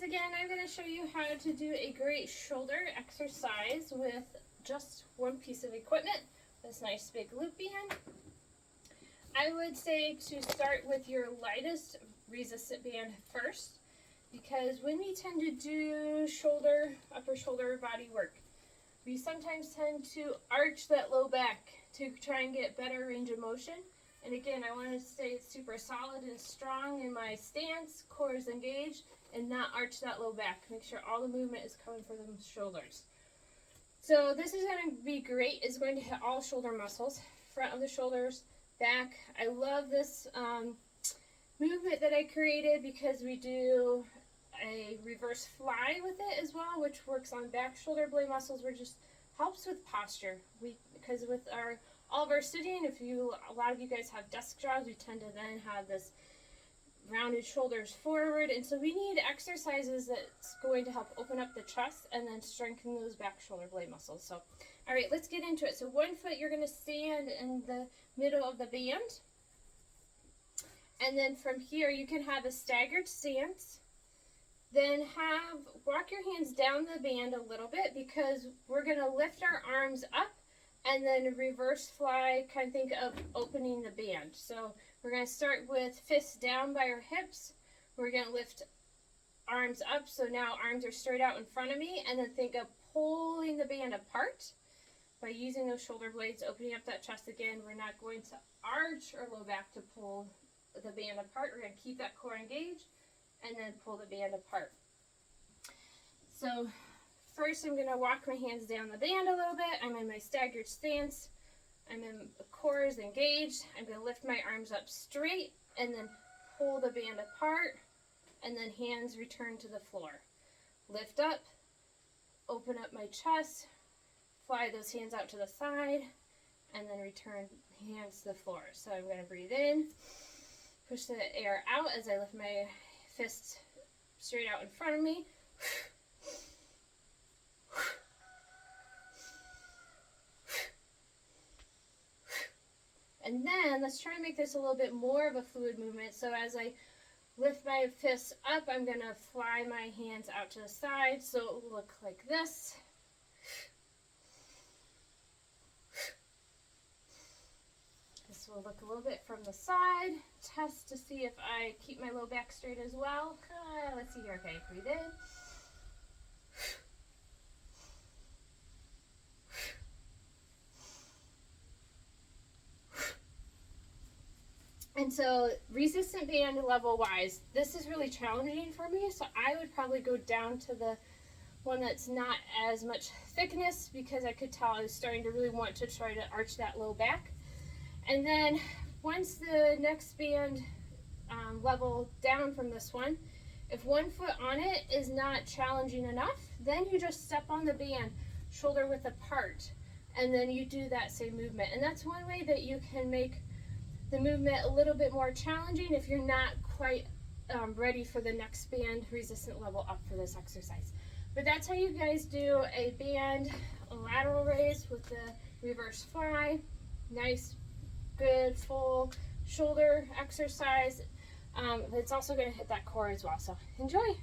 guys, again, I'm going to show you how to do a great shoulder exercise with just one piece of equipment, this nice big loop band. I would say to start with your lightest resistant band first, because when we tend to do shoulder, upper shoulder body work, we sometimes tend to arch that low back to try and get better range of motion. And again, I want to stay super solid and strong in my stance, core is engaged, and not arch that low back. Make sure all the movement is coming from the shoulders. So this is going to be great. It's going to hit all shoulder muscles, front of the shoulders, back. I love this movement that I created because we do a reverse fly with it as well, which works on back shoulder blade muscles, which just helps with posture. Because with all of our sitting, a lot of you guys have desk jobs, we tend to then have this rounded shoulders forward, and so we need exercises that's going to help open up the chest and then strengthen those back shoulder blade muscles. So, all right, let's get into it. So one foot, you're going to stand in the middle of the band, and then from here you can have a staggered stance. Then walk your hands down the band a little bit, because we're going to lift our arms up and then reverse fly, kind of think of opening the band. So we're going to start with fists down by our hips. We're going to lift arms up, so now arms are straight out in front of me, and then think of pulling the band apart by using those shoulder blades, opening up that chest again. We're not going to arch or low back to pull the band apart. We're going to keep that core engaged and then pull the band apart. So first I'm going to walk my hands down the band a little bit. I'm in my staggered stance. The core is engaged. I'm going to lift my arms up straight and then pull the band apart, and then hands return to the floor. Lift up, open up my chest, fly those hands out to the side, and then return hands to the floor. So I'm going to breathe in, push the air out as I lift my fists straight out in front of me. And then let's try and make this a little bit more of a fluid movement. So as I lift my fists up, I'm going to fly my hands out to the side, so it will look like this. This will look a little bit from the side. Test to see if I keep my low back straight as well. Let's see here. Okay, breathe in. And so resistant band level wise, this is really challenging for me, so I would probably go down to the one that's not as much thickness, because I could tell I was starting to really want to try to arch that low back. And then once the next band level down from this one, if one foot on it is not challenging enough, then you just step on the band shoulder width apart, and then you do that same movement. And that's one way that you can make the movement a little bit more challenging if you're not quite ready for the next band resistant level up for this exercise. But that's how you guys do a band lateral raise with the reverse fly. Nice, good, full shoulder exercise. It's also going to hit that core as well. So enjoy.